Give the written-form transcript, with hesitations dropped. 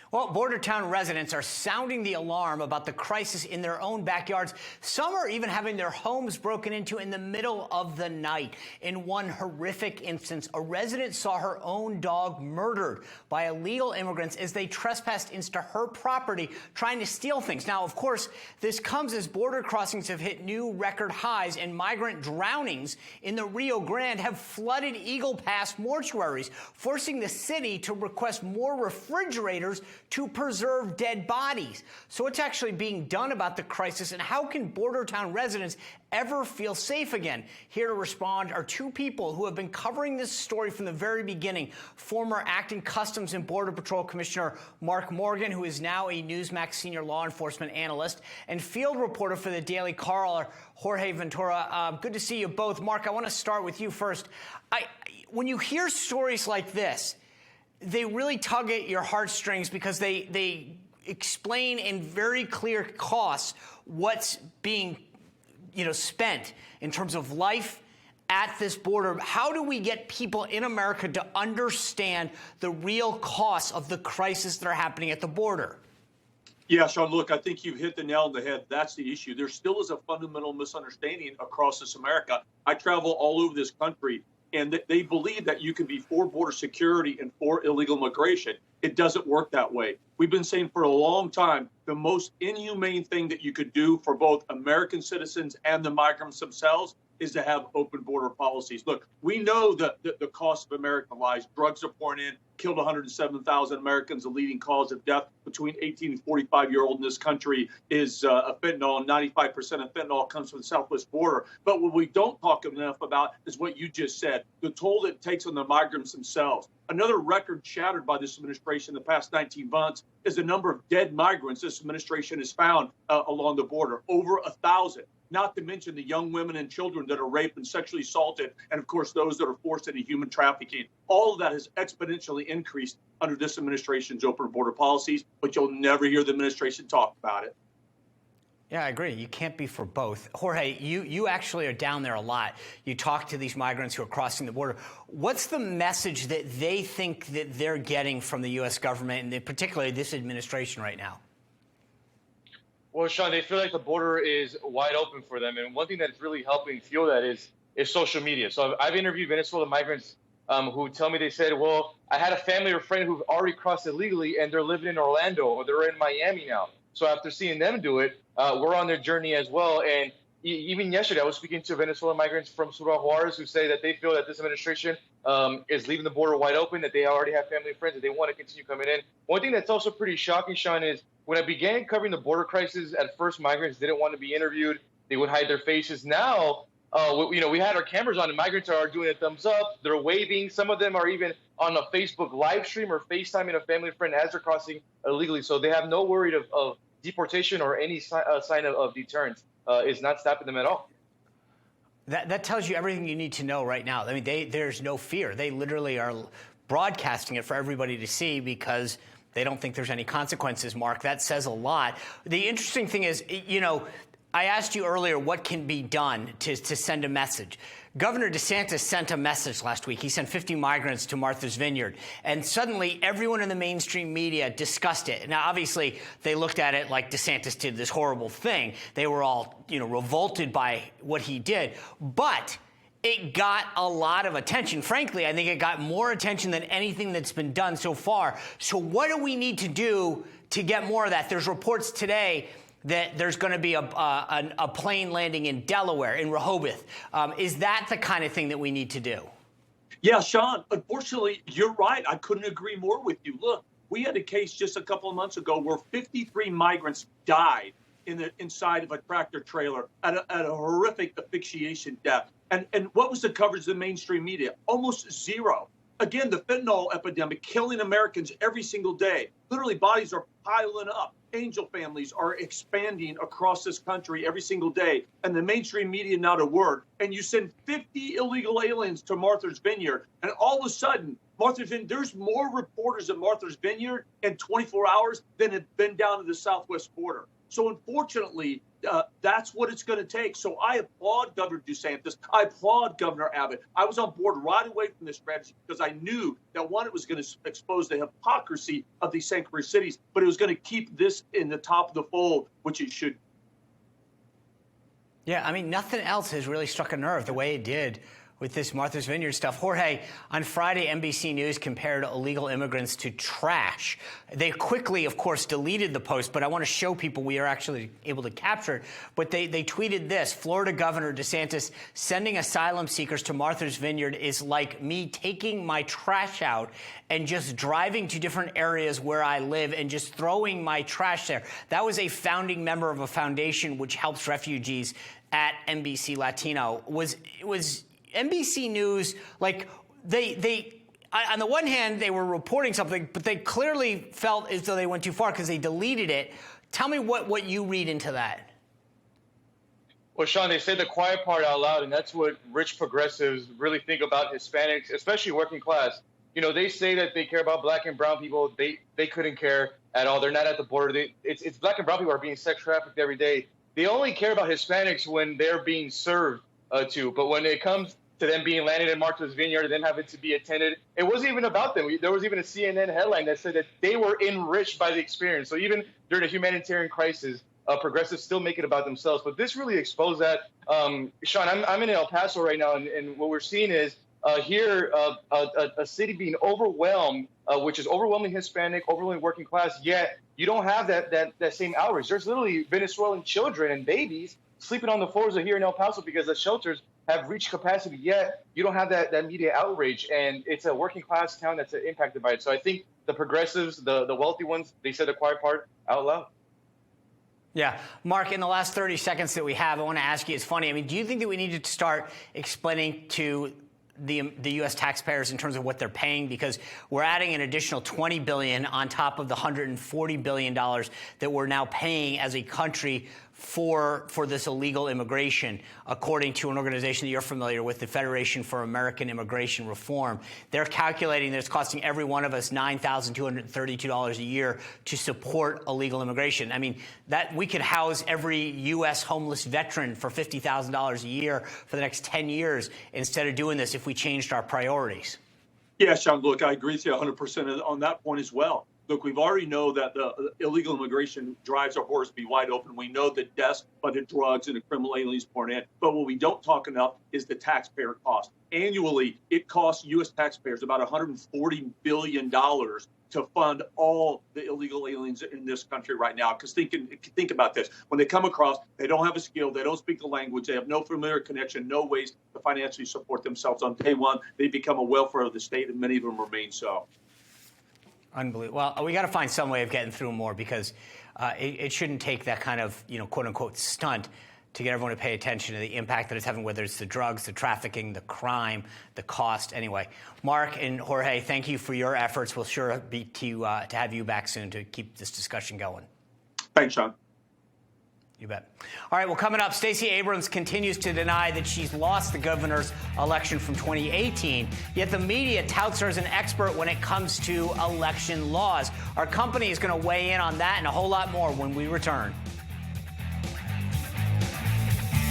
Well, border town residents are sounding the alarm about the crisis in their own backyards. Some are even having their homes broken into in the middle of the night. In one horrific instance, a resident saw her own dog murdered by illegal immigrants as they trespassed into her property, trying to steal things. Now, of course, this comes as border crossings have hit new record highs, and migrant drownings in the Rio Grande have flooded Eagle Pass mortuaries, forcing the city to request more refrigerators to preserve dead bodies. So what's actually being done about the crisis, and how can border town residents ever feel safe again? Here to respond are two people who have been covering this story from the very beginning. Former acting Customs and Border Patrol Commissioner Mark Morgan, who is now a Newsmax senior law enforcement analyst, and field reporter for the Daily Caller, Jorge Ventura. Good to see you both. Mark, I want to start with you first. When you hear stories like this, they really tug at your heartstrings because they explain in very clear costs what's being spent in terms of life at this border. How do we get people in America to understand the real costs of the crisis that are happening at the border? Yeah, Sean, look, I think you've hit the nail on the head. That's the issue. There still is a fundamental misunderstanding across this America. I travel all over this country, and they believe that you can be for border security and for illegal migration. It doesn't work that way. We've been saying for a long time, the most inhumane thing that you could do for both American citizens and the migrants themselves is to have open border policies. Look, we know that the cost of American lives. Drugs are pouring in, killed 107,000 Americans. The leading cause of death between 18 and 45-year-old in this country is fentanyl. 95% of fentanyl comes from the southwest border. But what we don't talk enough about is what you just said, the toll that it takes on the migrants themselves. Another record shattered by this administration in the past 19 months is the number of dead migrants this administration has found along the border, over 1,000. Not to mention the young women and children that are raped and sexually assaulted, and of course those that are forced into human trafficking. All of that has exponentially increased under this administration's open border policies, but you'll never hear the administration talk about it. Yeah, I agree. You can't be for both. Jorge, you actually are down there a lot. You talk to these migrants who are crossing the border. What's the message that they think that they're getting from the U.S. government, and particularly this administration right now? Well, Sean, they feel like the border is wide open for them. And one thing that's really helping fuel that is social media. So I've interviewed Venezuelan migrants who tell me, they said, well, I had a family or friend who've already crossed illegally and they're living in Orlando or they're in Miami now. So after seeing them do it, we're on their journey as well. And even yesterday, I was speaking to Venezuelan migrants from Ciudad Juarez who say that they feel that this administration is leaving the border wide open, that they already have family and friends, that they want to continue coming in. One thing that's also pretty shocking, Sean, is when I began covering the border crisis, at first migrants didn't want to be interviewed. They would hide their faces. Now, we had our cameras on, and migrants are doing a thumbs up. They're waving. Some of them are even on a Facebook live stream or FaceTiming a family friend as they're crossing illegally. So they have no worry of deportation or any sign of deterrence. Is not stopping them at all. That tells you everything you need to know right now. I mean, there's no fear. They literally are broadcasting it for everybody to see because they don't think there's any consequences, Mark. That says a lot. The interesting thing is, I asked you earlier what can be done to send a message. Governor DeSantis sent a message last week. He sent 50 migrants to Martha's Vineyard. And suddenly, everyone in the mainstream media discussed it. Now, obviously, they looked at it like DeSantis did this horrible thing. They were all, revolted by what he did. But it got a lot of attention. Frankly, I think it got more attention than anything that's been done so far. So what do we need to do to get more of that? There's reports today that there's going to be a plane landing in Delaware, in Rehoboth. Is that the kind of thing that we need to do? Yeah, Sean, unfortunately, you're right. I couldn't agree more with you. Look, we had a case just a couple of months ago where 53 migrants died inside of a tractor trailer at a horrific asphyxiation death. And what was the coverage of the mainstream media? Almost zero. Again, the fentanyl epidemic killing Americans every single day. Literally, bodies are piling up. Angel families are expanding across this country every single day, and the mainstream media not a word. And you send 50 illegal aliens to Martha's Vineyard, and all of a sudden, there's more reporters at Martha's Vineyard in 24 hours than have been down to the southwest border. So unfortunately, that's what it's going to take. So I applaud Governor DeSantis. I applaud Governor Abbott. I was on board right away from this strategy because I knew that, one, it was going to expose the hypocrisy of these sanctuary cities, but it was going to keep this in the top of the fold, which it should. Yeah, I mean, nothing else has really struck a nerve the way it did with this Martha's Vineyard stuff. Jorge, on Friday, NBC News compared illegal immigrants to trash. They quickly, of course, deleted the post, but I want to show people we are actually able to capture it. But they tweeted this: Florida Governor DeSantis, sending asylum seekers to Martha's Vineyard is like me taking my trash out and just driving to different areas where I live and just throwing my trash there. That was a founding member of a foundation which helps refugees at NBC Latino. Was NBC News, like, they on the one hand, they were reporting something, but they clearly felt as though they went too far because they deleted it. Tell me what you read into that. Well, Sean, they say the quiet part out loud, and that's what rich progressives really think about Hispanics, especially working class. You know, they say that they care about black and brown people. They couldn't care at all. They're not at the border. It's black and brown people are being sex trafficked every day. They only care about Hispanics when they're being served to. But when it comes to them being landed in Martha's Vineyard and then having to be attended, it wasn't even about them. There was even a CNN headline that said that they were enriched by the experience. So even during a humanitarian crisis, progressives still make it about themselves. But this really exposed that. Sean, I'm in El Paso right now, and what we're seeing is here a city being overwhelmed, which is overwhelmingly Hispanic, overwhelmingly working class, yet you don't have that same outreach. There's literally Venezuelan children and babies sleeping on the floors of here in El Paso because the shelters have reached capacity, yet you don't have that media outrage. And it's a working class town that's impacted by it. So I think the progressives, the wealthy ones, they said the quiet part out loud. Yeah. Mark, in the last 30 seconds that we have, I want to ask you, it's funny. I mean, do you think that we need to start explaining to the U.S. taxpayers in terms of what they're paying, because we're adding an additional $20 billion on top of the $140 billion that we're now paying as a country for this illegal immigration, according to an organization that you're familiar with, the Federation for American Immigration Reform. They're calculating that it's costing every one of us $9,232 a year to support illegal immigration. I mean, that we could house every U.S. homeless veteran for $50,000 a year for the next 10 years instead of doing this if we changed our priorities. Yeah, Sean, look, I agree with you 100% on that point as well. Look, we've already know that the illegal immigration drives our borders to be wide open. We know the deaths by the drugs and the criminal aliens pouring in. But what we don't talk enough is the taxpayer cost. Annually, it costs U.S. taxpayers about $140 billion to fund all the illegal aliens in this country right now. Because think about this. When they come across, they don't have a skill, they don't speak the language, they have no familiar connection, no ways to financially support themselves. On day one, they become a welfare of the state, and many of them remain so. Unbelievable. Well, we got to find some way of getting through more, because it shouldn't take that kind of, quote unquote, stunt to get everyone to pay attention to the impact that it's having, whether it's the drugs, the trafficking, the crime, the cost. Anyway, Mark and Jorge, thank you for your efforts. We'll sure be to have you back soon to keep this discussion going. Thanks, Sean. You bet. All right, well, coming up, Stacey Abrams continues to deny that she's lost the governor's election from 2018, yet the media touts her as an expert when it comes to election laws. Our company is going to weigh in on that and a whole lot more when we return.